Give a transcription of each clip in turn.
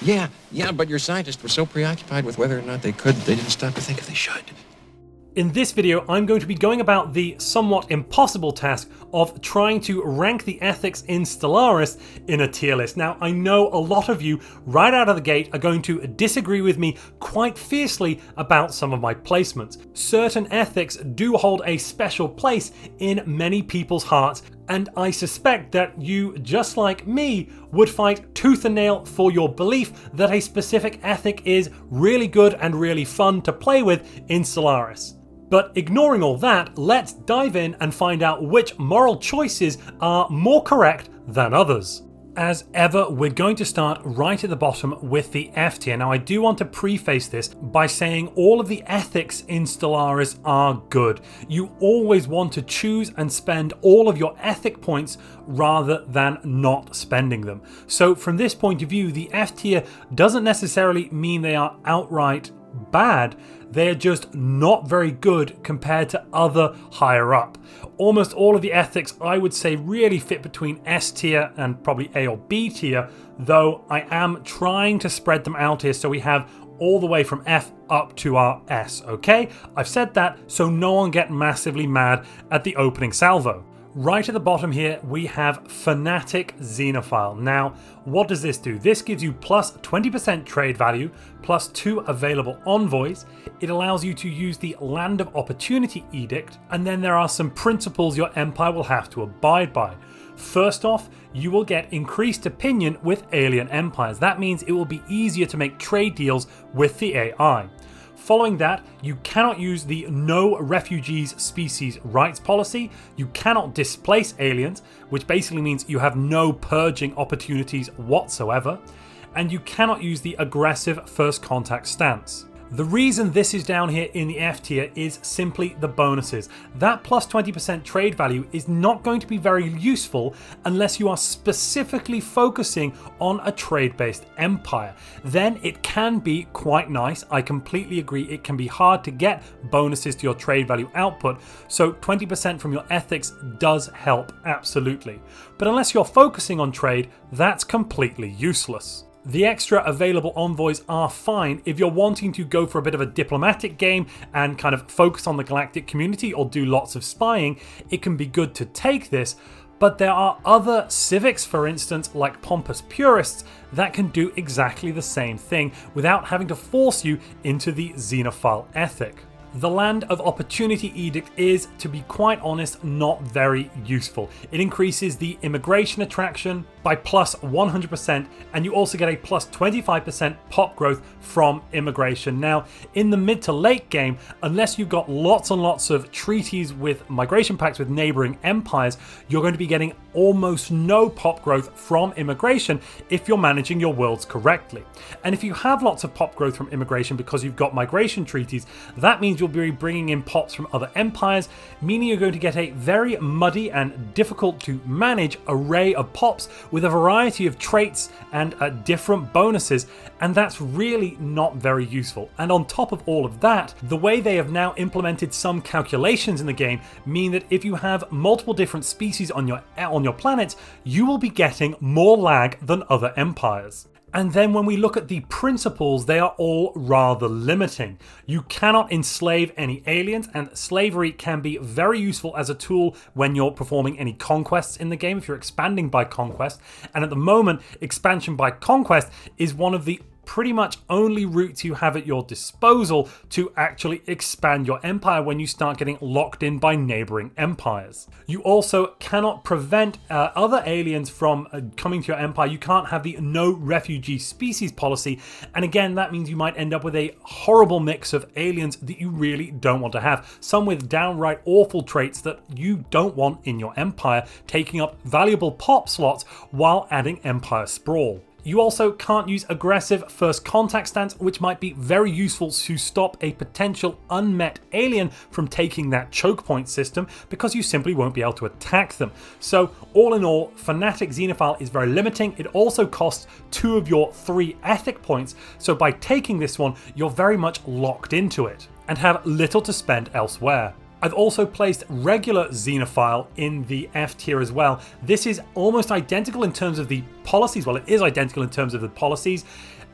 Yeah, but your scientists were so preoccupied with whether or not they didn't stop to think if they should. In this video, I'm going to be going about the somewhat impossible task of trying to rank the ethics in Stellaris in a tier list. Now, I know a lot of you right out of the gate are going to disagree with me quite fiercely about some of my placements. Certain ethics do hold a special place in many people's hearts, and I suspect that you, just like me, would fight tooth and nail for your belief that a specific ethic is really good and really fun to play with in Stellaris. But ignoring all that, let's dive in and find out which moral choices are more correct than others. As ever, we're going to start right at the bottom with the F tier. Now, I do want to preface this by saying all of the ethics in Stellaris are good. You always want to choose and spend all of your ethic points rather than not spending them. So from this point of view, the F tier doesn't necessarily mean they are outright bad. They're just not very good compared to other higher up. Almost all of the ethics, I would say, really fit between S tier and probably A or B tier, though I am trying to spread them out here so we have all the way from F up to our S, okay? I've said that so no one get massively mad at the opening salvo. Right at the bottom here, we have Fanatic Xenophile. Now, what does this do? This gives you plus 20% trade value, plus 2 available envoys. It allows you to use the Land of Opportunity Edict, and then there are some principles your empire will have to abide by. First off, you will get increased opinion with alien empires. That means it will be easier to make trade deals with the AI. Following that, you cannot use the No Refugees Species Rights policy, you cannot displace aliens, which basically means you have no purging opportunities whatsoever, and you cannot use the aggressive first contact stance. The reason this is down here in the F tier is simply the bonuses. That plus 20% trade value is not going to be very useful unless you are specifically focusing on a trade-based empire. Then it can be quite nice. I completely agree, it can be hard to get bonuses to your trade value output, so 20% from your ethics does help, absolutely. But unless you're focusing on trade, that's completely useless. The extra available envoys are fine if you're wanting to go for a bit of a diplomatic game and kind of focus on the galactic community or do lots of spying. It can be good to take this, but there are other civics, for instance, like Pompous Purists, that can do exactly the same thing without having to force you into the Xenophile ethic. The Land of Opportunity Edict is, to be quite honest, not very useful. It increases the immigration attraction by plus 100%, and you also get a plus 25% pop growth from immigration. Now, in the mid to late game, unless you've got lots and lots of treaties with migration pacts with neighboring empires, you're going to be getting almost no pop growth from immigration if you're managing your worlds correctly. And if you have lots of pop growth from immigration because you've got migration treaties, that means you'll be bringing in pops from other empires, meaning you're going to get a very muddy and difficult to manage array of pops with a variety of traits and different bonuses, and that's really not very useful. And on top of all of that, the way they have now implemented some calculations in the game mean that if you have multiple different species on your planet, you will be getting more lag than other empires. And then when we look at the principles, they are all rather limiting. You cannot enslave any aliens, and slavery can be very useful as a tool when you're performing any conquests in the game, if you're expanding by conquest. And at the moment, expansion by conquest is one of the pretty much only routes you have at your disposal to actually expand your empire when you start getting locked in by neighboring empires. You also cannot prevent other aliens from coming to your empire. You can't have the no refugee species policy, and again that means you might end up with a horrible mix of aliens that you really don't want to have, some with downright awful traits that you don't want in your empire, taking up valuable pop slots while adding empire sprawl. You also can't use aggressive first contact stance, which might be very useful to stop a potential unmet alien from taking that choke point system, because you simply won't be able to attack them. So all in all, Fanatic Xenophile is very limiting. It also costs 2 of your 3 ethic points, so by taking this one, you're very much locked into it and have little to spend elsewhere. I've also placed regular Xenophile in the F tier as well. This is almost identical in terms of the policies. Well, it is identical in terms of the policies.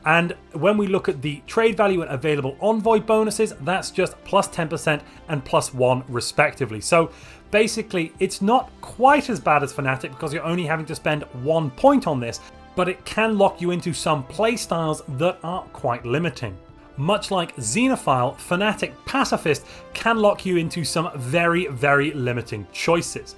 And when we look at the trade value and available envoy bonuses, that's just plus 10% and plus 1 respectively. So basically, it's not quite as bad as Fnatic because you're only having to spend 1 point on this, but it can lock you into some playstyles that are quite limiting. Much like Xenophile, Fnatic Pacifist can lock you into some very, very limiting choices.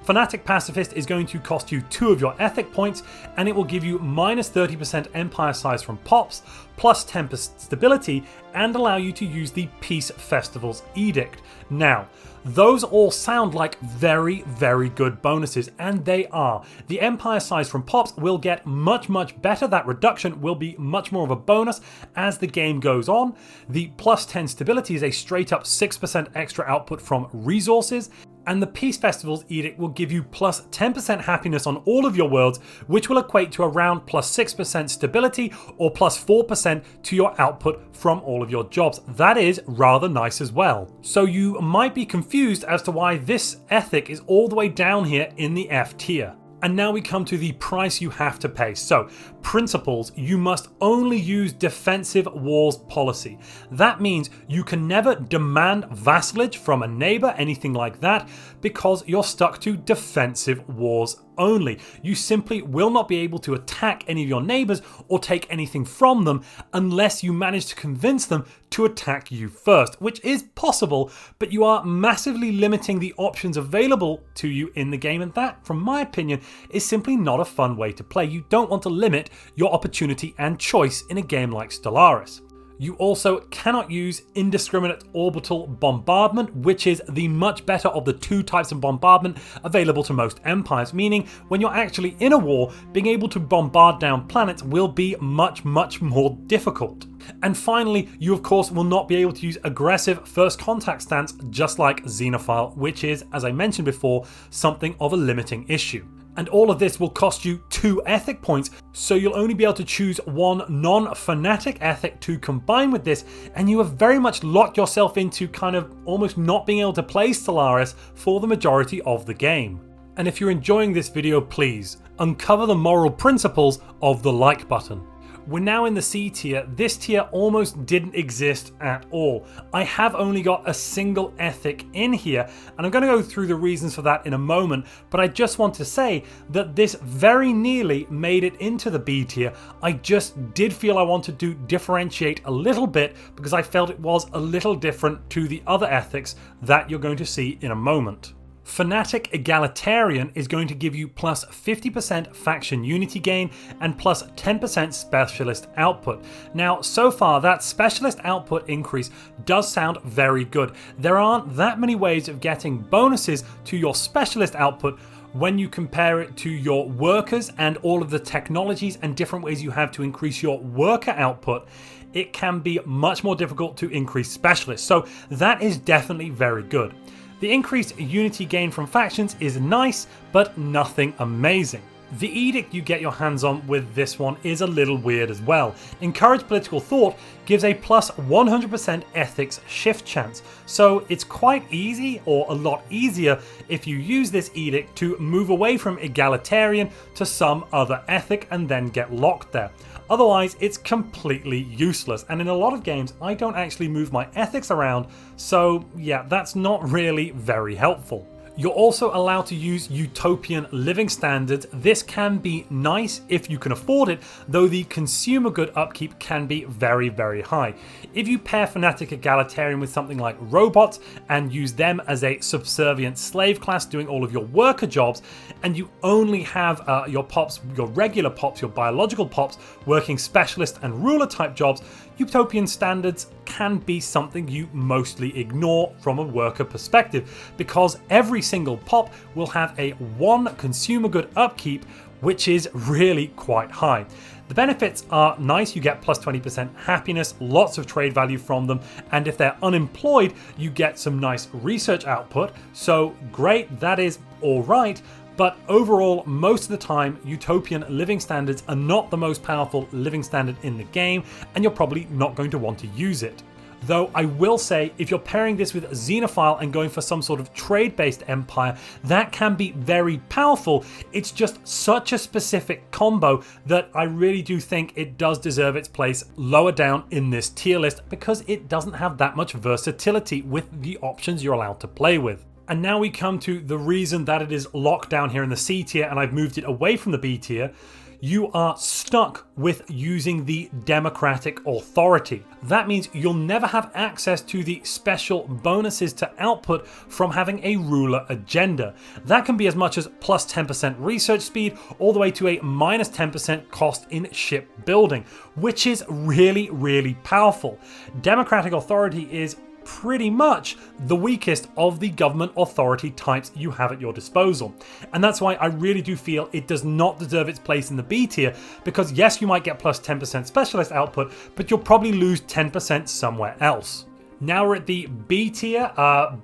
Fnatic Pacifist is going to cost you 2 of your ethic points, and it will give you minus 30% empire size from pops, plus 10% stability, and allow you to use the Peace Festival's Edict. Now, those all sound like very, very good bonuses, and they are. The empire size from pops will get much, much better. That reduction will be much more of a bonus as the game goes on. The plus 10 stability is a straight up 6% extra output from resources. And the Peace Festival's Edict will give you plus 10% happiness on all of your worlds, which will equate to around plus 6% stability or plus 4% to your output from all of your jobs. That is rather nice as well. So you might be confused as to why this ethic is all the way down here in the F tier. And now we come to the price you have to pay. So, principles, you must only use defensive wars policy. That means you can never demand vassalage from a neighbor, anything like that, because you're stuck to defensive wars only. You simply will not be able to attack any of your neighbors or take anything from them unless you manage to convince them to attack you first, which is possible, but you are massively limiting the options available to you in the game, and that, from my opinion, is simply not a fun way to play. You don't want to limit your opportunity and choice in a game like Stellaris. You also cannot use indiscriminate orbital bombardment, which is the much better of the 2 types of bombardment available to most empires, meaning when you're actually in a war, being able to bombard down planets will be much, much more difficult. And finally, you of course will not be able to use aggressive first contact stance just like Xenophile, which is, as I mentioned before, something of a limiting issue. And all of this will cost you 2 ethic points, so you'll only be able to choose 1 non-Fnatic ethic to combine with this, and you have very much locked yourself into kind of almost not being able to play Stellaris for the majority of the game. And if you're enjoying this video, please uncover the moral principles of the like button. We're now in the C tier. This tier almost didn't exist at all. I have only got a single ethic in here, and I'm going to go through the reasons for that in a moment, but I just want to say that this very nearly made it into the B tier. I just did feel I wanted to differentiate a little bit because I felt it was a little different to the other ethics that you're going to see in a moment. Fnatic Egalitarian is going to give you plus 50% faction unity gain and plus 10% specialist output. Now, so far, that specialist output increase does sound very good. There aren't that many ways of getting bonuses to your specialist output when you compare it to your workers and all of the technologies and different ways you have to increase your worker output. It can be much more difficult to increase specialists, so that is definitely very good. The increased unity gain from factions is nice, but nothing amazing. The edict you get your hands on with this one is a little weird as well. Encourage political thought gives a plus 100% ethics shift chance, so it's quite easy, or a lot easier, if you use this edict to move away from egalitarian to some other ethic and then get locked there. Otherwise, it's completely useless, and in a lot of games, I don't actually move my ethics around, so yeah, that's not really very helpful. You're also allowed to use utopian living standards. This can be nice if you can afford it, though the consumer good upkeep can be very, very high. If you pair Fnatic Egalitarian with something like robots and use them as a subservient slave class doing all of your worker jobs, and you only have your pops, your regular pops, your biological pops, working specialist and ruler type jobs, utopian standards can be something you mostly ignore from a worker perspective, because every single pop will have a 1 consumer good upkeep, which is really quite high. The benefits are nice. You get plus 20% happiness, lots of trade value from them, and if they're unemployed, you get some nice research output. So great, that is all right. But overall, most of the time, utopian living standards are not the most powerful living standard in the game, and you're probably not going to want to use it. Though I will say, if you're pairing this with Xenophile and going for some sort of trade-based empire, that can be very powerful. It's just such a specific combo that I really do think it does deserve its place lower down in this tier list, because it doesn't have that much versatility with the options you're allowed to play with. And now we come to the reason that it is locked down here in the C tier and I've moved it away from the B tier. You are stuck with using the democratic authority. That means you'll never have access to the special bonuses to output from having a ruler agenda. That can be as much as plus 10% research speed all the way to a minus 10% cost in ship building, which is really, really powerful. Democratic authority is pretty much the weakest of the government authority types you have at your disposal. And that's why I really do feel it does not deserve its place in the B tier, because yes, you might get plus 10% specialist output, but you'll probably lose 10% somewhere else. Now we're at the B tier.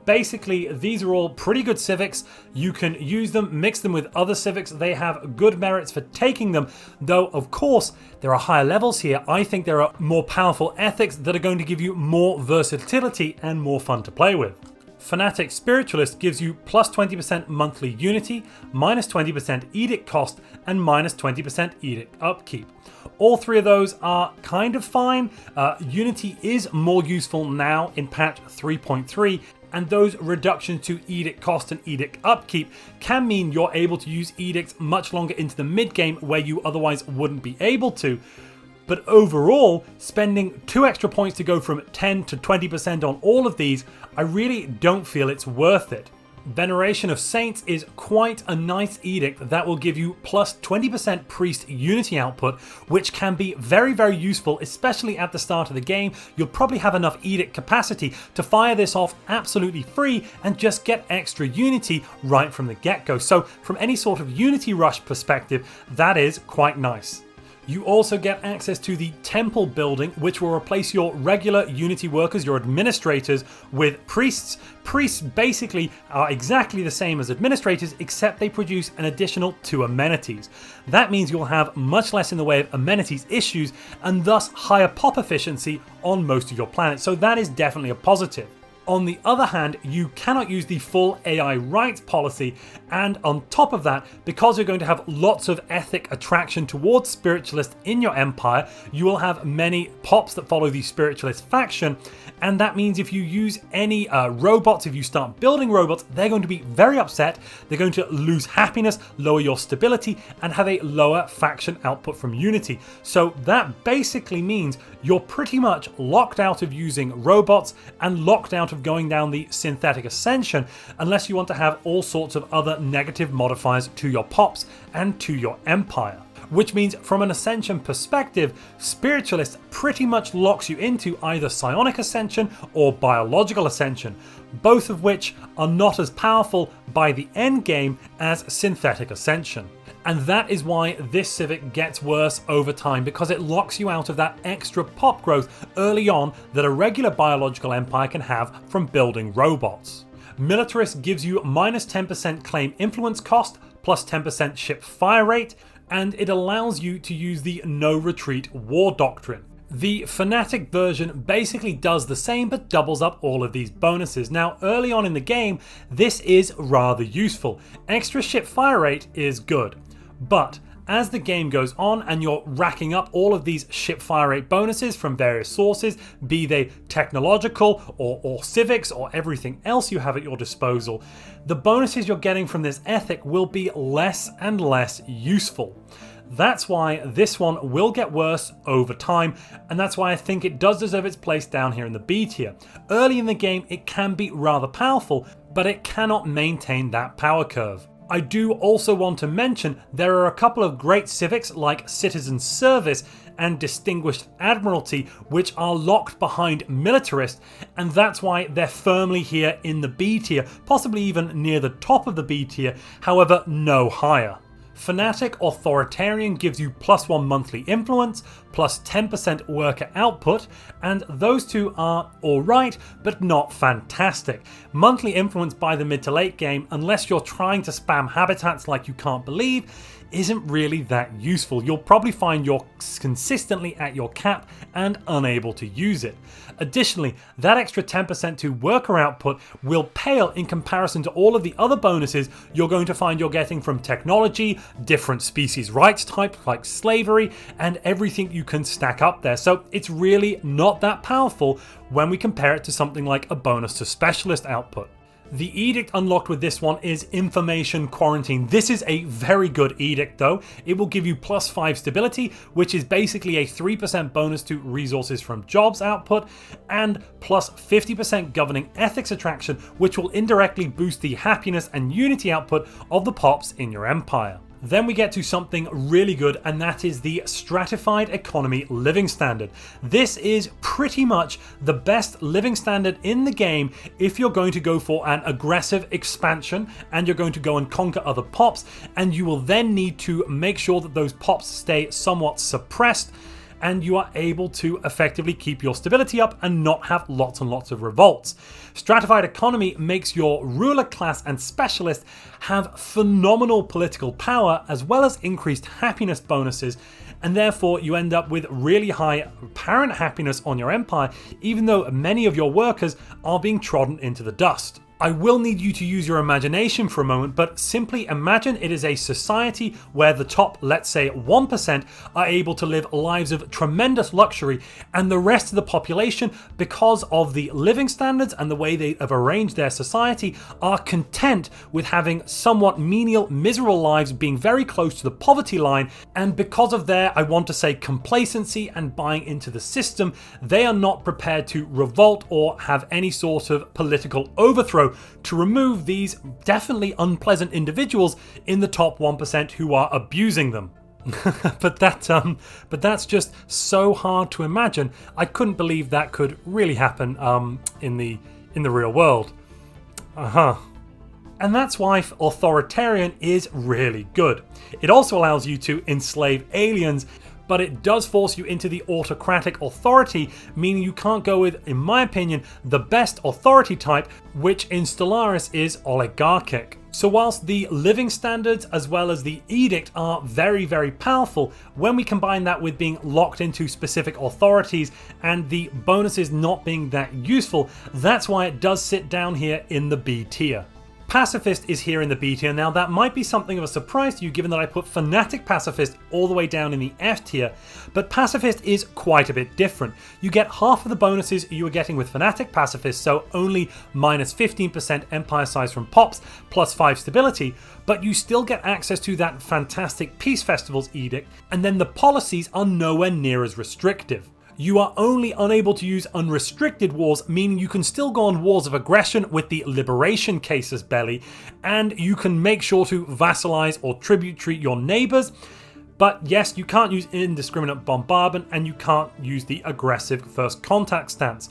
Basically, these are all pretty good civics. You can use them, mix them with other civics. They have good merits for taking them, though of course there are higher levels here. I think there are more powerful ethics that are going to give you more versatility and more fun to play with. Fanatic Spiritualist gives you plus 20% monthly unity, minus 20% edict cost, and minus 20% edict upkeep. All three of those are kind of fine. Unity is more useful now in patch 3.3, and those reductions to edict cost and edict upkeep can mean you're able to use edicts much longer into the mid game where you otherwise wouldn't be able to. But overall, spending 2 extra points to go from 10 to 20% on all of these, I really don't feel it's worth it. Veneration of Saints is quite a nice edict that will give you plus 20% priest unity output, which can be very, very useful, especially at the start of the game. You'll probably have enough edict capacity to fire this off absolutely free and just get extra unity right from the get-go. So from any sort of unity rush perspective, that is quite nice. You also get access to the temple building, which will replace your regular Unity workers, your administrators, with priests. Priests basically are exactly the same as administrators, except they produce an additional 2 amenities. That means you'll have much less in the way of amenities issues and thus higher pop efficiency on most of your planets. So that is definitely a positive. On the other hand, you cannot use the full AI rights policy, and on top of that, because you're going to have lots of ethic attraction towards spiritualists in your empire, you will have many pops that follow the spiritualist faction, and that means if you use any robots, if you start building robots, they're going to be very upset, they're going to lose happiness, lower your stability, and have a lower faction output from Unity. So that basically means you're pretty much locked out of using robots and locked out of going down the synthetic ascension, unless you want to have all sorts of other negative modifiers to your pops and to your empire. Which means from an ascension perspective, spiritualist pretty much locks you into either psionic ascension or biological ascension, both of which are not as powerful by the end game as synthetic ascension. And that is why this civic gets worse over time, because it locks you out of that extra pop growth early on that a regular biological empire can have from building robots. Militarist gives you minus 10% claim influence cost, plus 10% ship fire rate, and it allows you to use the no retreat war doctrine. The Fanatic version basically does the same but doubles up all of these bonuses. Now early on in the game, this is rather useful. Extra ship fire rate is good. But as the game goes on and you're racking up all of these ship fire rate bonuses from various sources, be they technological or civics or everything else you have at your disposal, the bonuses you're getting from this ethic will be less and less useful. That's why this one will get worse over time, and that's why I think it does deserve its place down here in the B tier. Early in the game it can be rather powerful, but it cannot maintain that power curve. I do also want to mention there are a couple of great civics like Citizen Service and Distinguished Admiralty which are locked behind Militarist, and that's why they're firmly here in the B tier, possibly even near the top of the B tier, however no higher. Fanatic Authoritarian gives you plus 1 monthly influence, plus 10% worker output, and those two are alright, but not fantastic. Monthly influence by the mid to late game, unless you're trying to spam habitats like you can't believe, isn't really that useful. You'll probably find you're consistently at your cap and unable to use it. Additionally, that extra 10% to worker output will pale in comparison to all of the other bonuses you're going to find you're getting from technology, different species rights types like slavery, and everything you can stack up there. So it's really not that powerful when we compare it to something like a bonus to specialist output. The edict unlocked with this one is Information Quarantine. This is a very good edict though. It will give you +5 stability, which is basically a 3% bonus to resources from jobs output, and +50% governing ethics attraction, which will indirectly boost the happiness and unity output of the pops in your empire. Then we get to something really good, and that is the Stratified Economy Living Standard. This is pretty much the best living standard in the game if you're going to go for an aggressive expansion and you're going to go and conquer other pops, and you will then need to make sure that those pops stay somewhat suppressed and you are able to effectively keep your stability up and not have lots and lots of revolts. Stratified Economy makes your ruler class and specialist have phenomenal political power as well as increased happiness bonuses, and therefore you end up with really high apparent happiness on your empire, even though many of your workers are being trodden into the dust. I will need you to use your imagination for a moment, but simply imagine it is a society where the top, let's say 1%, are able to live lives of tremendous luxury, and the rest of the population, because of the living standards and the way they have arranged their society, are content with having somewhat menial, miserable lives, being very close to the poverty line, and because of their, I want to say, complacency and buying into the system, they are not prepared to revolt or have any sort of political overthrow to remove these definitely unpleasant individuals in the top 1% who are abusing them. but that's just so hard to imagine. I couldn't believe that could really happen in the real world. And that's why authoritarian is really good. It also allows you to enslave aliens, but it does force you into the autocratic authority, meaning you can't go with, in my opinion, the best authority type, which in Stellaris is oligarchic. So whilst the living standards as well as the edict are very, very powerful, when we combine that with being locked into specific authorities and the bonuses not being that useful, that's why it does sit down here in the B tier. Pacifist is here in the B tier. Now that might be something of a surprise to you given that I put Fanatic Pacifist all the way down in the F tier, but Pacifist is quite a bit different. You get half of the bonuses you were getting with Fanatic Pacifist, so only -15% empire size from pops, +5 stability, but you still get access to that fantastic Peace Festivals edict, and then the policies are nowhere near as restrictive. You are only unable to use unrestricted wars, meaning you can still go on wars of aggression with the liberation casus belli, and you can make sure to vassalize or tribute treat your neighbors. But yes, you can't use indiscriminate bombardment and you can't use the aggressive first contact stance.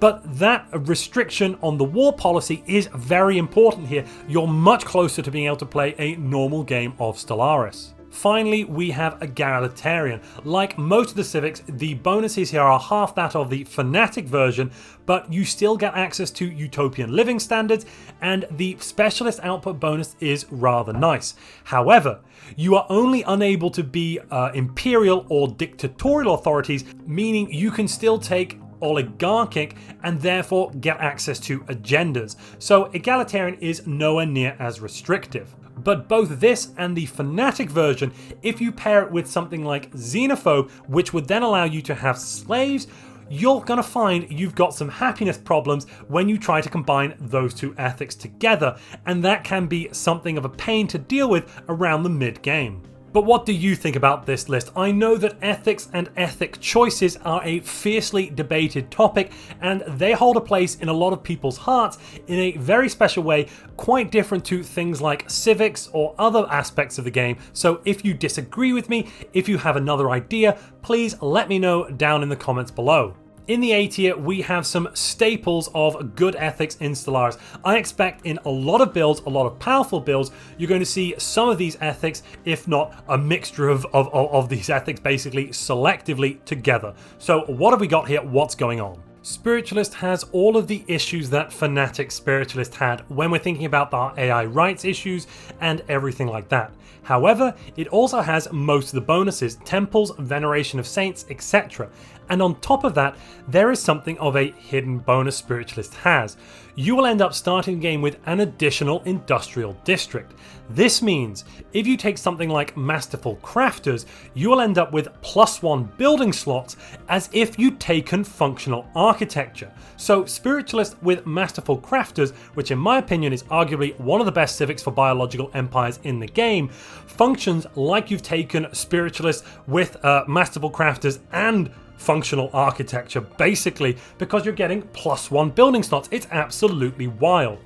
But that restriction on the war policy is very important here. You're much closer to being able to play a normal game of Stellaris. Finally, we have egalitarian. Like most of the civics, the bonuses here are half that of the Fanatic version, but you still get access to utopian living standards, and the specialist output bonus is rather nice. However, you are only unable to be imperial or dictatorial authorities, meaning you can still take oligarchic and therefore get access to agendas. So egalitarian is nowhere near as restrictive. But both this and the Fanatic version, if you pair it with something like Xenophobe, which would then allow you to have slaves, you're going to find you've got some happiness problems when you try to combine those two ethics together, and that can be something of a pain to deal with around the mid-game. But what do you think about this list? I know that ethics and ethic choices are a fiercely debated topic, and they hold a place in a lot of people's hearts in a very special way, quite different to things like civics or other aspects of the game. So if you disagree with me, if you have another idea, please let me know down in the comments below. In the A tier, we have some staples of good ethics in Stellaris. I expect in a lot of builds, a lot of powerful builds, you're going to see some of these ethics, if not a mixture of these ethics basically selectively together. So what have we got here? What's going on? Spiritualist has all of the issues that Fanatic Spiritualist had when we're thinking about the AI rights issues and everything like that. However, it also has most of the bonuses, temples, veneration of saints, etc. And on top of that, there is something of a hidden bonus Spiritualist has. You will end up starting the game with an additional industrial district. This means if you take something like Masterful Crafters, you will end up with +1 building slots as if you'd taken Functional Architecture. So Spiritualist with Masterful Crafters, which in my opinion is arguably one of the best civics for biological empires in the game, functions like you've taken Spiritualist with Masterful Crafters and Functional Architecture, basically, because you're getting +1 building slots. It's absolutely wild.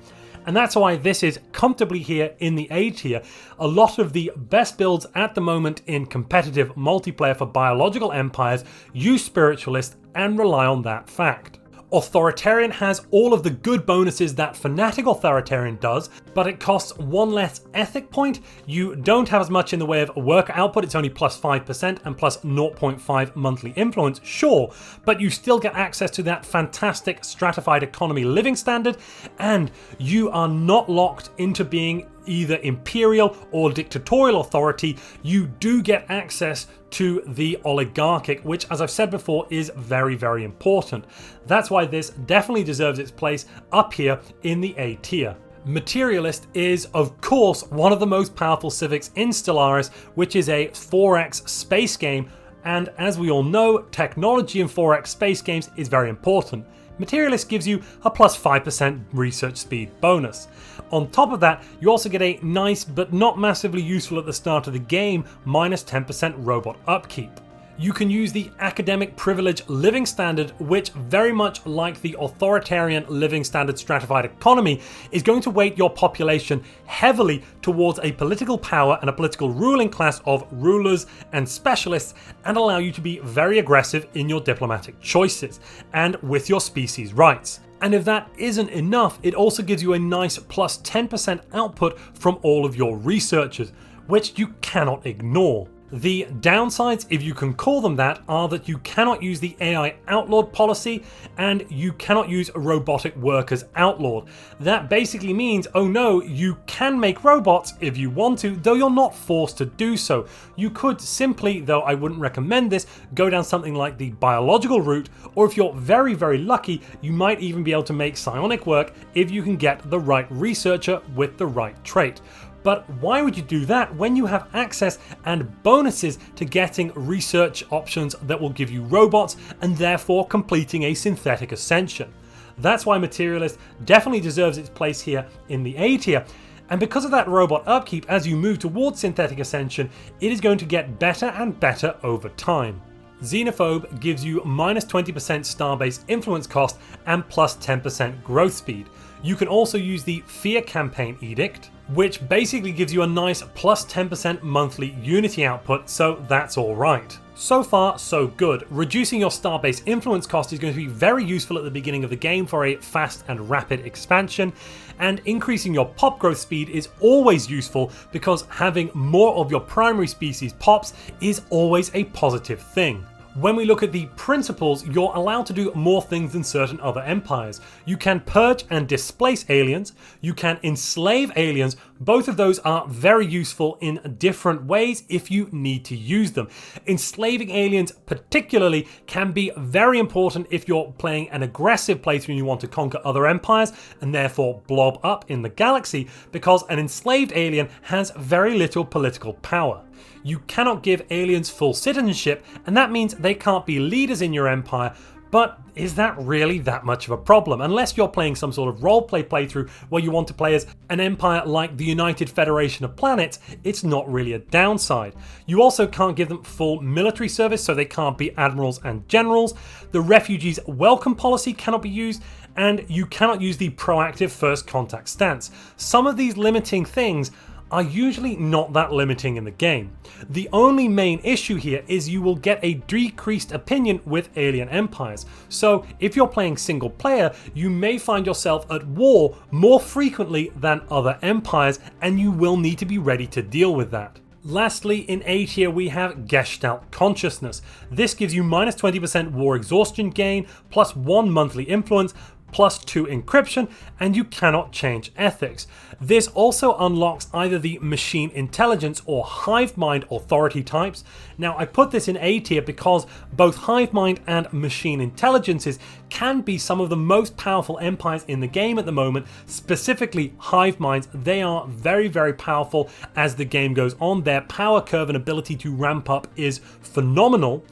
And that's why this is comfortably here in the A tier. A lot of the best builds at the moment in competitive multiplayer for biological empires use Spiritualist and rely on that fact. Authoritarian has all of the good bonuses that Fanatic Authoritarian does, but it costs 1 less ethic point. You don't have as much in the way of worker output, it's only +5% and plus 0.5 monthly influence, sure, but you still get access to that fantastic stratified economy living standard, and you are not locked into being either imperial or dictatorial authority. You do get access to the oligarchic, which, as I've said before, is very, very important. That's why this definitely deserves its place up here in the A tier. Materialist is, of course, one of the most powerful civics in Stellaris, which is a 4X space game, and as we all know, technology in 4X space games is very important. Materialist gives you a +5% research speed bonus. On top of that, you also get a nice but not massively useful at the start of the game -10% robot upkeep. You can use the academic privilege living standard, which, very much like the authoritarian living standard stratified economy, is going to weight your population heavily towards a political power and a political ruling class of rulers and specialists, and allow you to be very aggressive in your diplomatic choices and with your species rights. And if that isn't enough, it also gives you a nice +10% output from all of your researchers, which you cannot ignore. The downsides, if you can call them that, are that you cannot use the AI outlawed policy and you cannot use robotic workers outlawed. That basically means, oh no, you can make robots if you want to, though you're not forced to do so. You could simply, though I wouldn't recommend this, go down something like the biological route, or if you're very, very lucky, you might even be able to make psionic work if you can get the right researcher with the right trait. But why would you do that when you have access and bonuses to getting research options that will give you robots and therefore completing a synthetic ascension? That's why Materialist definitely deserves its place here in the A tier. And because of that robot upkeep, as you move towards synthetic ascension, it is going to get better and better over time. Xenophobe gives you -20% starbase influence cost and +10% growth speed. You can also use the Fear Campaign Edict, which basically gives you a nice +10% monthly unity output, so that's alright. So far, so good. Reducing your starbase influence cost is going to be very useful at the beginning of the game for a fast and rapid expansion, and increasing your pop growth speed is always useful because having more of your primary species pops is always a positive thing. When we look at the principles, you're allowed to do more things than certain other empires. You can purge and displace aliens, you can enslave aliens. Both of those are very useful in different ways if you need to use them. Enslaving aliens particularly can be very important if you're playing an aggressive playthrough and you want to conquer other empires and therefore blob up in the galaxy, because an enslaved alien has very little political power. You cannot give aliens full citizenship, and that means they can't be leaders in your empire, but is that really that much of a problem? Unless you're playing some sort of roleplay playthrough where you want to play as an empire like the United Federation of Planets, it's not really a downside. You also can't give them full military service, so they can't be admirals and generals. The refugees welcome policy cannot be used, and you cannot use the proactive first contact stance. Some of these limiting things are usually not that limiting in the game. The only main issue here is you will get a decreased opinion with alien empires. So if you're playing single player, you may find yourself at war more frequently than other empires, and you will need to be ready to deal with that. Lastly, in A tier we have Gestalt Consciousness. This gives you minus 20% war exhaustion gain, plus 1 monthly influence, plus 2 encryption, and you cannot change ethics. This also unlocks either the machine intelligence or hive mind authority types. Now I put this in A tier because both hive mind and machine intelligences can be some of the most powerful empires in the game at the moment. Specifically hive minds, they are very, very powerful as the game goes on. Their power curve and ability to ramp up is phenomenal,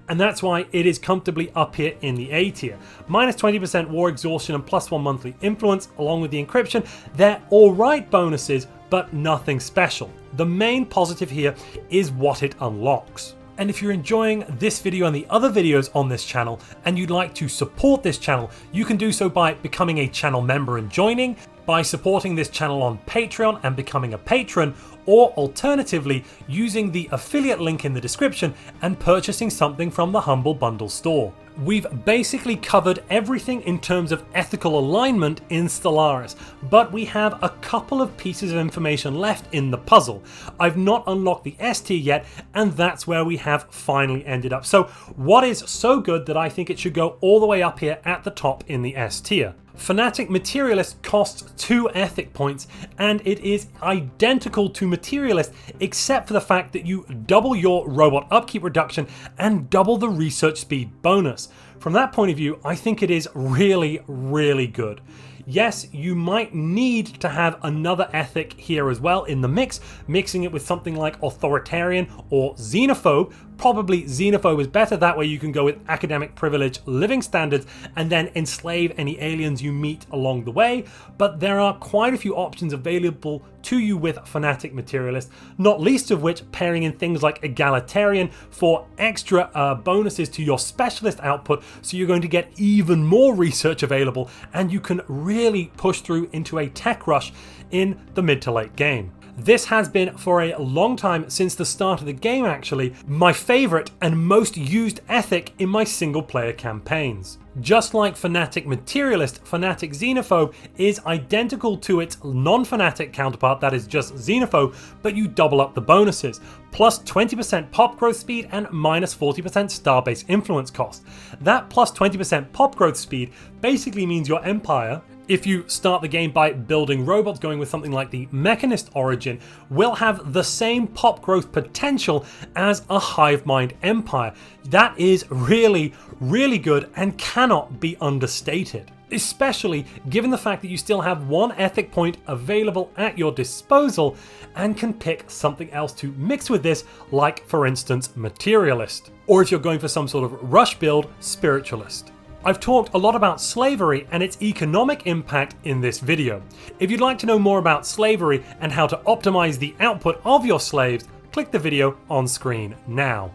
and that's why it is comfortably up here in the A tier. Minus 20% war exhaustion and plus 1 monthly influence along with the encryption. They're alright bonuses, but nothing special. The main positive here is what it unlocks. And if you're enjoying this video and the other videos on this channel and you'd like to support this channel, you can do so by becoming a channel member and joining, by supporting this channel on Patreon and becoming a patron, or alternatively using the affiliate link in the description and purchasing something from the Humble Bundle store. We've basically covered everything in terms of ethical alignment in Stellaris, but we have a couple of pieces of information left in the puzzle. I've not unlocked the S tier yet, and that's where we have finally ended up. So what is so good that I think it should go all the way up here at the top in the S tier? Fanatic Materialist costs 2 ethic points, and it is identical to Materialist except for the fact that you double your robot upkeep reduction and double the research speed bonus. From that point of view, I think it is really, really good. Yes, you might need to have another ethic here as well in the mix, mixing it with something like Authoritarian or Xenophobe. Probably Xenophobe is better, that way you can go with Academic Privilege living standards and then enslave any aliens you meet along the way, but there are quite a few options available to you with Fanatic Materialist, not least of which pairing in things like Egalitarian for extra bonuses to your specialist output, so you're going to get even more research available and you can really push through into a tech rush in the mid to late game. This has been, for a long time, since the start of the game actually, my favourite and most used ethic in my single player campaigns. Just like Fanatic Materialist, Fanatic Xenophobe is identical to its non-Fanatic counterpart, that is just Xenophobe, but you double up the bonuses. Plus 20% pop growth speed and minus 40% starbase influence cost. That plus 20% pop growth speed basically means your empire, if you start the game by building robots going with something like the Mechanist origin, will have the same pop growth potential as a hive mind empire. That is really, really good and cannot be understated. Especially given the fact that you still have 1 ethic point available at your disposal and can pick something else to mix with this, like for instance Materialist. Or if you're going for some sort of rush build, Spiritualist. I've talked a lot about slavery and its economic impact in this video. If you'd like to know more about slavery and how to optimize the output of your slaves, click the video on screen now.